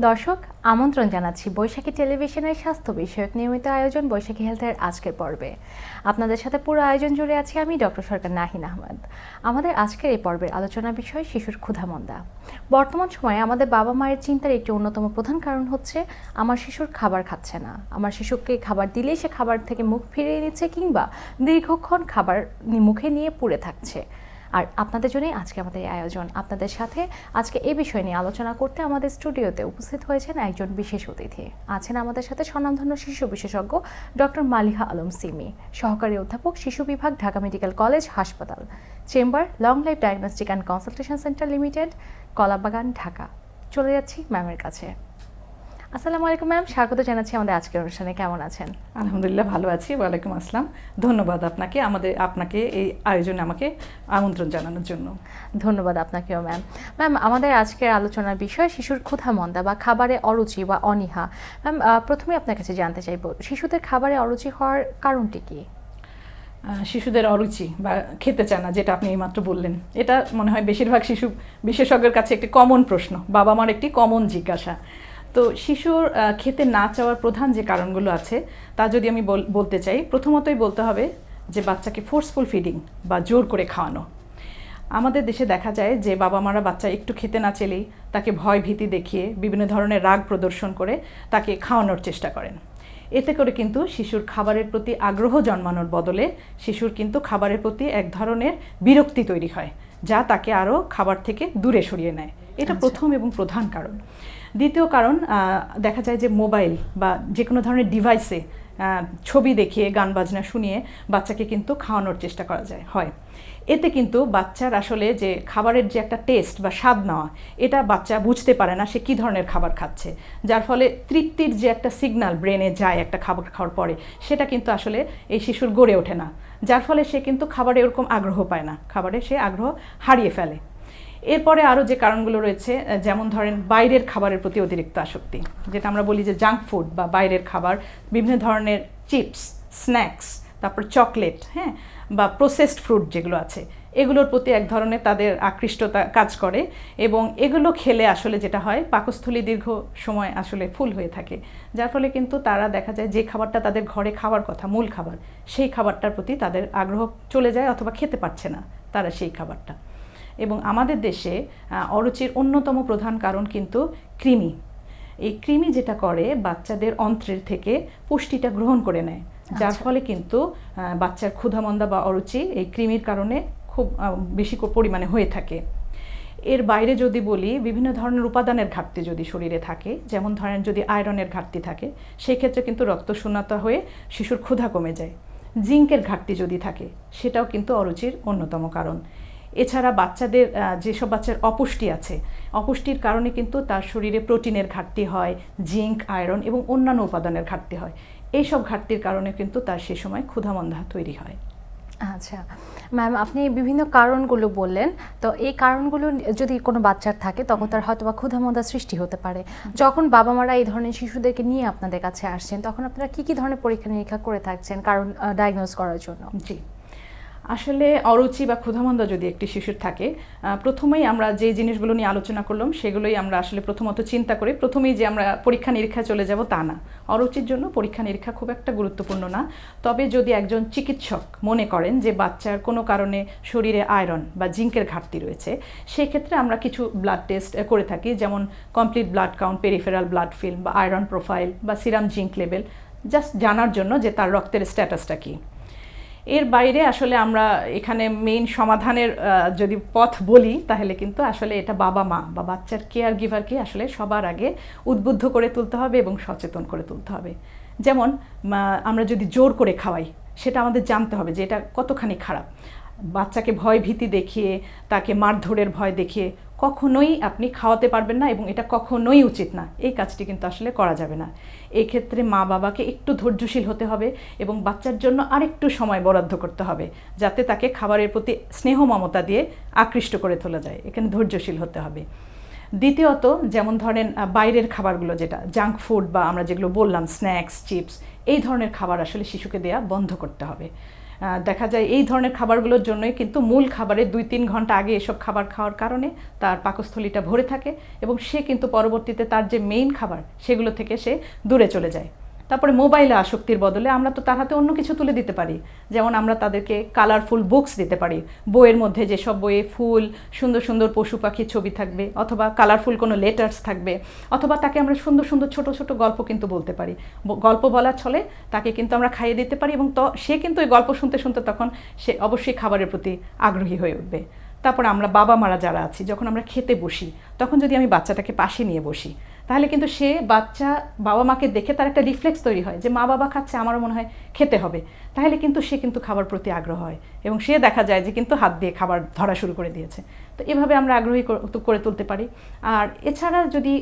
দর্শক, আমন্ত্রণ জানাচ্ছি বৈশাখী টেলিভিশনের স্বাস্থ্য বিষয়ক নিয়মিত আয়োজন বৈশাখী হেলথের আজকের পর্বে। আপনাদের সাথে পুরো আয়োজন জুড়ে আছি আমি ডক্টর সরকার নাহিন আহমেদ। আমাদের আজকের এই পর্বের আলোচনা বিষয় শিশুর ক্ষুধামন্দা। বর্তমান সময়ে আমাদের বাবা মায়ের চিন্তার একটি অন্যতম প্রধান কারণ হচ্ছে আমার শিশুর খাবার খাচ্ছে না, আমার শিশুকে খাবার দিলেই সে খাবার থেকে মুখ ফিরিয়ে নিচ্ছে কিংবা দীর্ঘক্ষণ খাবার মুখে নিয়ে পুড়ে থাকছে। আর আপনাদের জন্যই আজকে আমাদের এই আয়োজন। আপনাদের সাথে আজকে এই বিষয় নিয়ে আলোচনা করতে আমাদের স্টুডিওতে উপস্থিত হয়েছেন একজন বিশেষ অতিথি। আছেন আমাদের সাথে স্বনামধন্য শিশু বিশেষজ্ঞ ডক্টর মালিহা আলম সিমি, সহকারী অধ্যাপক শিশু বিভাগ, ঢাকা মেডিকেল কলেজ হাসপাতাল, chamber long life diagnostic and consultation centre limited, Kalabagan, Dhaka. চলে যাচ্ছি ম্যামের কাছে। আসসালামু আলাইকুম ম্যাম, স্বাগত জানাচ্ছি আমাদের আজকের অনুষ্ঠানে। কেমন আছেন? আলহামদুলিল্লাহ, ভালো আছি। ওয়ালাইকুম আসসালাম। ধন্যবাদ আপনাকে এই আয়োজনে আমাকে আমন্ত্রণ জানানোর জন্য। ধন্যবাদ আপনাকেও ম্যাম। ম্যাম, আমাদের আজকের আলোচনার বিষয় শিশুর ক্ষুধামন্দা বা খাবারে অরুচি বা অনীহা। ম্যাম, প্রথমে আপনার কাছে জানতে চাইব, শিশুদের খাবারে অরুচি হওয়ার কারণটি কি? শিশুদের অরুচি বা খেতে চায় না, যেটা আপনি এইমাত্র বললেন, এটা মনে হয় বেশিরভাগ শিশু বিশেষজ্ঞের কাছে একটি কমন প্রশ্ন, বাবা মার একটি কমন জিজ্ঞাসা। তো শিশুর খেতে না চাওয়ার প্রধান যে কারণগুলো আছে তা যদি আমি বলতে চাই, প্রথমতই বলতে হবে যে বাচ্চাকে ফোর্সফুল ফিডিং বা জোর করে খাওয়ানো। আমাদের দেশে দেখা যায় যে বাবা মারা বাচ্চা একটু খেতে না চাইলেই তাকে ভয় ভীতি দেখিয়ে বিভিন্ন ধরনের রাগ প্রদর্শন করে তাকে খাওয়ানোর চেষ্টা করেন। এতে করে কিন্তু শিশুর খাবারের প্রতি আগ্রহ জন্মানোর বদলে শিশুর কিন্তু খাবারের প্রতি এক ধরনের বিরক্তি তৈরি হয়, যা তাকে আরও খাবার থেকে দূরে সরিয়ে নেয়। এটা প্রথম এবং প্রধান কারণ। দ্বিতীয় কারণ, দেখা যায় যে মোবাইল বা যে কোনো ধরনের ডিভাইসে ছবি দেখিয়ে গান বাজনা শুনিয়ে বাচ্চাকে কিন্তু খাওয়ানোর চেষ্টা করা হয়। এতে কিন্তু বাচ্চার আসলে যে খাবারের যে একটা টেস্ট বা স্বাদ নেওয়া, এটা বাচ্চা বুঝতে পারে না সে কী ধরনের খাবার খাচ্ছে, যার ফলে তৃপ্তির যে একটা সিগন্যাল ব্রেনে যায় একটা খাবার খাওয়ার পরে, সেটা কিন্তু আসলে এই শিশুর গড়ে ওঠে না, যার ফলে সে কিন্তু খাবারে ওরকম আগ্রহ পায় না, খাবারে সে আগ্রহ হারিয়ে ফেলে। এরপরে আরও যে কারণগুলো রয়েছে, যেমন ধরেন বাইরের খাবারের প্রতি অতিরিক্ত আসক্তি, যেটা আমরা বলি যে জাঙ্ক ফুড বা বাইরের খাবার, বিভিন্ন ধরনের চিপস, স্ন্যাক্স, তারপর চকলেট, হ্যাঁ, বা প্রসেসড ফ্রুট যেগুলো আছে, এগুলোর প্রতি এক ধরনের তাদের আকৃষ্টতা কাজ করে। এবং এগুলো খেলে আসলে যেটা হয়, পাকস্থলী দীর্ঘ সময় আসলে ফুল হয়ে থাকে, যার ফলে কিন্তু তারা দেখা যায় যে খাবারটা তাদের ঘরে খাওয়ার কথা, মূল খাবার, সেই খাবারটার প্রতি তাদের আগ্রহ চলে যায় অথবা খেতে পারছে না তারা সেই খাবারটা। এবং আমাদের দেশে অরুচির অন্যতম প্রধান কারণ কিন্তু কৃমি। এই কৃমি যেটা করে, বাচ্চাদের অন্ত্রের থেকে পুষ্টিটা গ্রহণ করে নেয়, যার ফলে কিন্তু বাচ্চার ক্ষুধামন্দা বা অরুচি এই কৃমির কারণে খুব বেশি পরিমাণে হয়ে থাকে। এর বাইরে যদি বলি, বিভিন্ন ধরনের উপাদানের ঘাটতি যদি শরীরে থাকে, যেমন ধরেন যদি আয়রনের ঘাটতি থাকে, সেই ক্ষেত্রে কিন্তু রক্তশূন্যতা হয়ে শিশুর ক্ষুধা কমে যায়। জিঙ্কের ঘাটতি যদি থাকে, সেটাও কিন্তু অরুচির অন্যতম কারণ। এছাড়া বাচ্চাদের যেসব বাচ্চার অপুষ্টি আছে, অপুষ্টির কারণে কিন্তু তার শরীরে প্রোটিনের ঘাটতি হয়, জিঙ্ক, আয়রন এবং অন্যান্য উপাদানের ঘাটতি হয়। এইসব ঘাটতির কারণে কিন্তু তার সে সময় ক্ষুধামন্দা তৈরি হয়। আচ্ছা ম্যাম, আপনি বিভিন্ন কারণগুলো বললেন, তো এই কারণগুলো যদি কোনো বাচ্চার থাকে তখন তার হয়তো বা ক্ষুধামন্দা সৃষ্টি হতে পারে। যখন বাবা মারা এই ধরনের শিশুদেরকে নিয়ে আপনাদের কাছে আসছেন, তখন আপনারা কী কী ধরনের পরীক্ষা নিরীক্ষা করে থাকছেন কারণ ডায়াগনোজ করার জন্য? জি, আসলে অরুচি বা ক্ষুধামন্দা যদি একটি শিশুর থাকে, প্রথমেই আমরা যে জিনিসগুলো নিয়ে আলোচনা করলাম সেগুলোই আমরা আসলে প্রথমত চিন্তা করি। প্রথমেই যে আমরা পরীক্ষা নিরীক্ষায় চলে যাব তা না, অরুচির জন্য পরীক্ষা নিরীক্ষা খুব একটা গুরুত্বপূর্ণ না। তবে যদি একজন চিকিৎসক মনে করেন যে বাচ্চার কোনো কারণে শরীরে আয়রন বা জিঙ্কের ঘাটতি রয়েছে, সেক্ষেত্রে আমরা কিছু ব্লাড টেস্ট করে থাকি, যেমন complete blood count, peripheral blood film বা আয়রন প্রোফাইল বা সিরাম জিঙ্ক লেভেল, জাস্ট জানার জন্য যে তার রক্তের স্ট্যাটাসটা কী। এর বাইরে আসলে আমরা এখানে মেইন সমাধানের যদি পথ বলি, তাহলে কিন্তু আসলে এটা বাবা মা বা বাচ্চার কেয়ার গিভারকে আসলে সবার আগে উদ্বুদ্ধ করে তুলতে হবে এবং সচেতন করে তুলতে হবে। যেমন আমরা যদি জোর করে খাওয়াই, সেটা আমাদের জানতে হবে যে এটা কতখানি খারাপ। বাচ্চাকে ভয় ভীতি দেখিয়ে, তাকে মারধরের ভয় দেখিয়ে কখনোই আপনি খাওয়াতে পারবেন না এবং এটা কখনোই উচিত না। এই কাজটি কিন্তু আসলে করা যাবে না। এই ক্ষেত্রে মা বাবাকে একটু ধৈর্যশীল হতে হবে এবং বাচ্চার জন্য আরেকটু সময় বরাদ্দ করতে হবে, যাতে তাকে খাবারের প্রতি স্নেহ মমতা দিয়ে আকৃষ্ট করে তোলা যায়। এখানে ধৈর্যশীল হতে হবে। দ্বিতীয়ত, যেমন ধরেন বাইরের খাবারগুলো, যেটা জাঙ্ক ফুড বা আমরা যেগুলো বললাম স্ন্যাক্স, চিপস, এই ধরনের খাবার আসলে শিশুকে দেয়া বন্ধ করতে হবে। দেখা যায় এই ধরনের খাবারগুলোর জন্যই কিন্তু মূল খাবারের 2-3 ঘন্টা আগে এসব খাবার খাওয়ার কারণে তার পাকস্থলীটা ভরে থাকে এবং সে কিন্তু পরবর্তীতে তার যে মেইন খাবার সেগুলো থেকে সে দূরে চলে যায়। তারপরে মোবাইলে আসক্তির বদলে আমরা তো তার হাতে অন্য কিছু তুলে দিতে পারি, যেমন আমরা তাদেরকে কালারফুল বুকস দিতে পারি। বইয়ের মধ্যে যেসব বইয়ে ফুল, সুন্দর সুন্দর পশু পাখির ছবি থাকবে, অথবা কালারফুল কোনো লেটার্স থাকবে, অথবা তাকে আমরা সুন্দর সুন্দর ছোট ছোট গল্প কিন্তু বলতে পারি। গল্প বলার ছলে তাকে কিন্তু আমরা খাইয়ে দিতে পারি এবং সে কিন্তু ওই গল্প শুনতে শুনতে তখন সে অবশ্যই খাবারের প্রতি আগ্রহী হয়ে উঠবে। তারপর আমরা বাবা মারা যারা আছি, যখন আমরা খেতে বসি তখন যদি আমি বাচ্চাটাকে পাশে নিয়ে বসি, তাহলে কিন্তু সে বাচ্চা বাবা মাকে দেখে তার একটা রিফ্লেক্স তৈরি হয় যে মা বাবা খাচ্ছে, আমারও মনে হয় খেতে হবে। তাহলে কিন্তু সে কিন্তু খাবার প্রতি আগ্রহ হয় এবং সে দেখা যায় যে কিন্তু হাত দিয়ে খাবার ধরা শুরু করে দিয়েছে। তো এভাবে আমরা আগ্রহী করে তুলতে পারি। আর এছাড়া যদি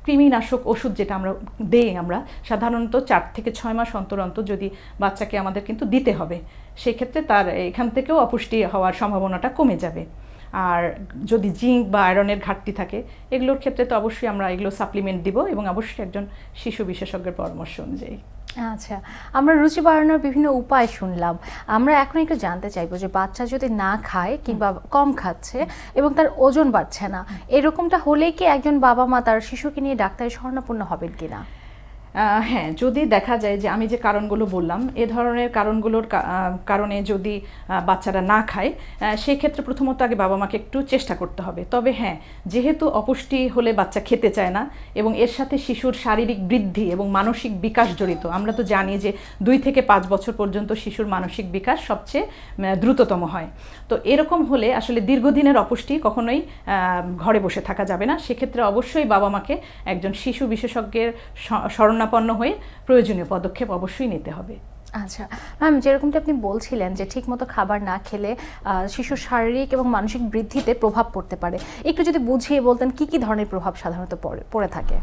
কৃমিনাশক ওষুধ যেটা আমরা দেই, আমরা সাধারণত 4 থেকে 6 মাস অন্তর অন্তর যদি বাচ্চাকে আমাদের কিন্তু দিতে হবে, সেক্ষেত্রে তার এখান থেকেও অপুষ্টি হওয়ার সম্ভাবনাটা কমে যাবে। আর যদি জিঙ্ক বা আয়রনের ঘাটতি থাকে, এগুলোর ক্ষেত্রে তো অবশ্যই আমরা এগুলো সাপ্লিমেন্ট দিব এবং অবশ্যই একজন শিশু বিশেষজ্ঞের পরামর্শ অনুযায়ী। আচ্ছা, আমরা রুচি বাড়ানোর বিভিন্ন উপায় শুনলাম। আমরা এখন একটু জানতে চাইবো যে বাচ্চা যদি না খায় কিংবা কম খাচ্ছে এবং তার ওজন বাড়ছে না, এরকমটা হলেই কি একজন বাবা মা তার শিশুকে নিয়ে ডাক্তারের শরণাপন্ন হবেন কিনা? হ্যাঁ, যদি দেখা যায় যে আমি যে কারণগুলো বললাম এ ধরনের কারণগুলোর কারণে যদি বাচ্চারা না খায়, সেক্ষেত্রে প্রথমত আগে বাবা মাকে একটু চেষ্টা করতে হবে। তবে হ্যাঁ, যেহেতু অপুষ্টি হলে বাচ্চা খেতে চায় না এবং এর সাথে শিশুর শারীরিক বৃদ্ধি এবং মানসিক বিকাশ জড়িত, আমরা তো জানি যে 2 থেকে 5 বছর পর্যন্ত শিশুর মানসিক বিকাশ সবচেয়ে দ্রুততম হয়। তো এরকম হলে আসলে দীর্ঘদিনের অপুষ্টি কখনোই ঘরে বসে থাকা যাবে না। সেক্ষেত্রে অবশ্যই বাবা মাকে একজন শিশু বিশেষজ্ঞের শরণাপন্ন হয়ে প্রয়োজনীয় পদক্ষেপ অবশ্যই নিতে হবে। আচ্ছা ম্যাম, যেরকমটা আপনি বলছিলেন যে ঠিকমতো খাবার না খেলে শিশুর শারীরিক এবং মানসিক বৃদ্ধিতে প্রভাব পড়তে পারে, একটু যদি বুঝিয়ে বলতেন কি কি ধরনের প্রভাব সাধারণত পড়ে থাকে?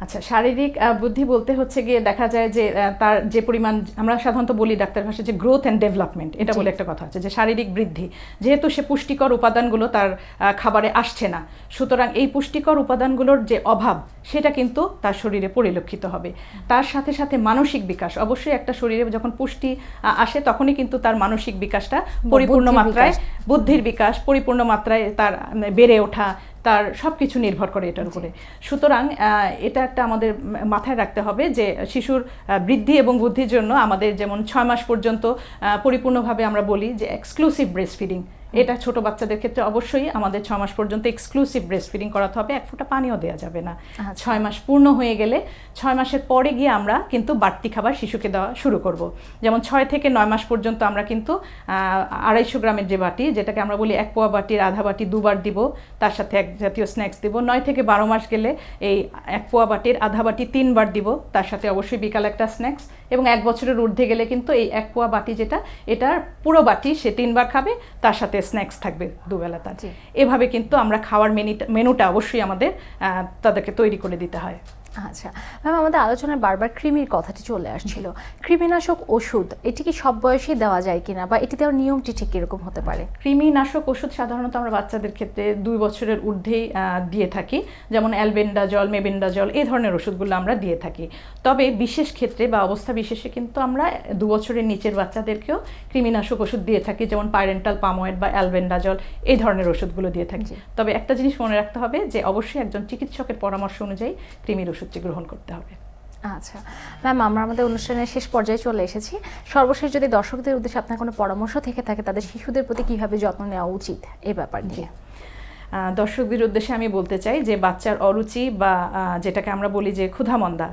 আচ্ছা, শারীরিক বুদ্ধি বলতে হচ্ছে গিয়ে দেখা যায় যে তার যে পরিমাণ, আমরা সাধারণত বলি ডাক্তার ভাষায় যে গ্রোথ অ্যান্ড ডেভেলপমেন্ট, এটা বলে একটা কথা আছে যে শারীরিক বৃদ্ধি, যেহেতু সে পুষ্টিকর উপাদানগুলো তার খাবারে আসছে না, সুতরাং এই পুষ্টিকর উপাদানগুলোর যে অভাব সেটা কিন্তু তার শরীরে পরিলক্ষিত হবে। তার সাথে সাথে মানসিক বিকাশ, অবশ্যই একটা শরীরে যখন পুষ্টি আসে তখনই কিন্তু তার মানসিক বিকাশটা পরিপূর্ণ মাত্রায়, বুদ্ধির বিকাশ পরিপূর্ণ মাত্রায় তার বেড়ে ওঠা, তার সব কিছু নির্ভর করে এটার উপরে। সুতরাং এটা একটা আমাদের মাথায় রাখতে হবে যে শিশুর বৃদ্ধি এবং বুদ্ধির জন্য আমাদের যেমন 6 মাস পর্যন্ত পরিপূর্ণভাবে আমরা বলি যে এক্সক্লুসিভ ব্রেস্ট ফিডিং, এটা ছোট বাচ্চাদের ক্ষেত্রে অবশ্যই আমাদের 6 মাস পর্যন্ত এক্সক্লুসিভ ব্রেস্ট ফিডিং করাতে হবে, 1 ফোঁটা পানিও দেওয়া যাবে না। 6 মাস পূর্ণ হয়ে গেলে 6 মাসের পরে গিয়ে আমরা কিন্তু বাড়তি খাবার শিশুকে দেওয়া শুরু করব। যেমন 6 থেকে 9 মাস পর্যন্ত আমরা কিন্তু 250 গ্রামের যে বাটি, যেটাকে আমরা বলি 1 পোয়া বাটির আধা বাটি 2 বার দিব, তার সাথে এক জাতীয় স্ন্যাক্স দিব। 9 থেকে 12 মাস গেলে এই 1 পোয়া বাটির আধা বাটি 3 বার দিব, তার সাথে অবশ্যই বিকালে একটা স্ন্যাক্স। এবং 1 বছরের ঊর্ধ্বে গেলে কিন্তু এই 1 পোয়া বাটি যেটা, এটার পুরো বাটি সে 3 বার খাবে, তার সাথে স্ন্যাক্স থাকবে দুবেলা তার। এভাবে কিন্তু আমরা খাওয়ার মেনুটা অবশ্যই আমাদের তাদেরকে তৈরি করে দিতে হয়। আচ্ছা ম্যাম, আমাদের আলোচনায় বারবার কৃমির কথাটি চলে আসছিল। কৃমিনাশক ওষুধ এটি কি সব বয়সেই দেওয়া যায় কিনা, বা এটি দেওয়ার নিয়মটি ঠিক কিরকম হতে পারে? কৃমিনাশক ওষুধ সাধারণত আমরা বাচ্চাদের ক্ষেত্রে 2 বছরের ঊর্ধ্বেই দিয়ে থাকি, যেমন অ্যালবেন্ডাজল, মেবেন্ডাজল, এই ধরনের ওষুধগুলো আমরা দিয়ে থাকি। তবে বিশেষ ক্ষেত্রে বা অবস্থা বিশেষে কিন্তু আমরা 2 বছরের নিচের বাচ্চাদেরকেও কৃমিনাশক ওষুধ দিয়ে থাকি, যেমন পাইরেন্টাল পামোয়েড বা অ্যালবেন্ডাজল, এই ধরনের ওষুধগুলো দিয়ে থাকি। তবে একটা জিনিস মনে রাখতে হবে যে অবশ্যই একজন চিকিৎসকের পরামর্শ অনুযায়ী কৃমির ওষুধটি গ্রহণ করতে হবে। আচ্ছা ম্যাম, আমরা আমাদের অনুষ্ঠানের শেষ পর্যায়ে চলে এসেছি। সর্বশেষ যদি দর্শকদের উদ্দেশ্যে আপনার কোনো পরামর্শ থেকে থাকে তাদের শিশুদের প্রতি কিভাবে যত্ন নেওয়া উচিত এই ব্যাপার নিয়ে। দর্শকদের উদ্দেশ্যে আমি বলতে চাই যে বাচ্চার অরুচি বা যেটাকে আমরা বলি যে ক্ষুধামন্দা,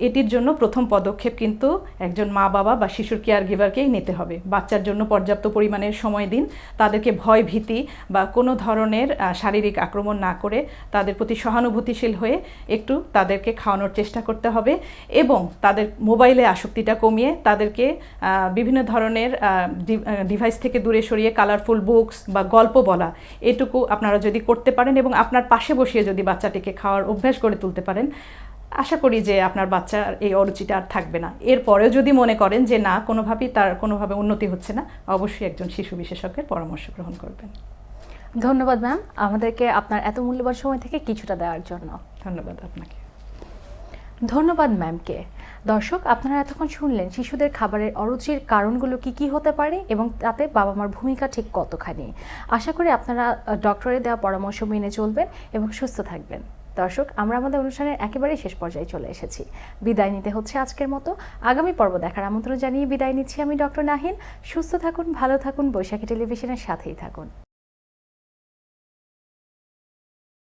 এটির জন্য প্রথম পদক্ষেপ কিন্তু একজন মা বাবা বা শিশুর কেয়ার গিভারকেই নিতে হবে। বাচ্চার জন্য পর্যাপ্ত পরিমাণের সময় দিন, তাদেরকে ভয় ভীতি বা কোনো ধরনের শারীরিক আক্রমণ না করে তাদের প্রতি সহানুভূতিশীল হয়ে একটু তাদেরকে খাওয়ানোর চেষ্টা করতে হবে এবং তাদের মোবাইলে আসক্তিটা কমিয়ে তাদেরকে বিভিন্ন ধরনের ডিভাইস থেকে দূরে সরিয়ে কালারফুল বুকস বা গল্প বলা, এটুকু আপনারা যদি করতে পারেন এবং আপনার পাশে বসিয়ে যদি বাচ্চাটিকে খাওয়ার অভ্যাস গড়ে তুলতে পারেন, আশা করি যে আপনার বাচ্চার এই অরুচিটা আর থাকবে না। এরপরেও যদি মনে করেন যে না, কোনোভাবে উন্নতি হচ্ছে না, অবশ্যই একজন শিশু বিশেষজ্ঞের পরামর্শ গ্রহণ করবেন। ধন্যবাদ ম্যাম, আমাদেরকে আপনার এত মূল্যবান সময় থেকে কিছুটা দেওয়ার জন্য। ধন্যবাদ আপনাকে। ধন্যবাদ ম্যামকে। দর্শক, আপনারা এতক্ষণ শুনলেন শিশুদের খাবারের অরুচির কারণগুলো কি কি হতে পারে এবং তাতে বাবা মার ভূমিকা ঠিক কতখানি। আশা করি আপনারা ডক্টরের দেওয়া পরামর্শ মেনে চলবেন এবং সুস্থ থাকবেন। দর্শক, আমরা আমাদের অনুষ্ঠানের একেবারেই শেষ পর্যায়ে চলে এসেছি। বিদায় নিতে হচ্ছে আজকের মতো। আগামী পর্ব দেখার আমন্ত্রণ জানিয়ে বিদায় নিচ্ছি আমি ডক্টর নাহিন। সুস্থ থাকুন, ভালো থাকুন, বৈশাখী টেলিভিশনের সাথেই থাকুন।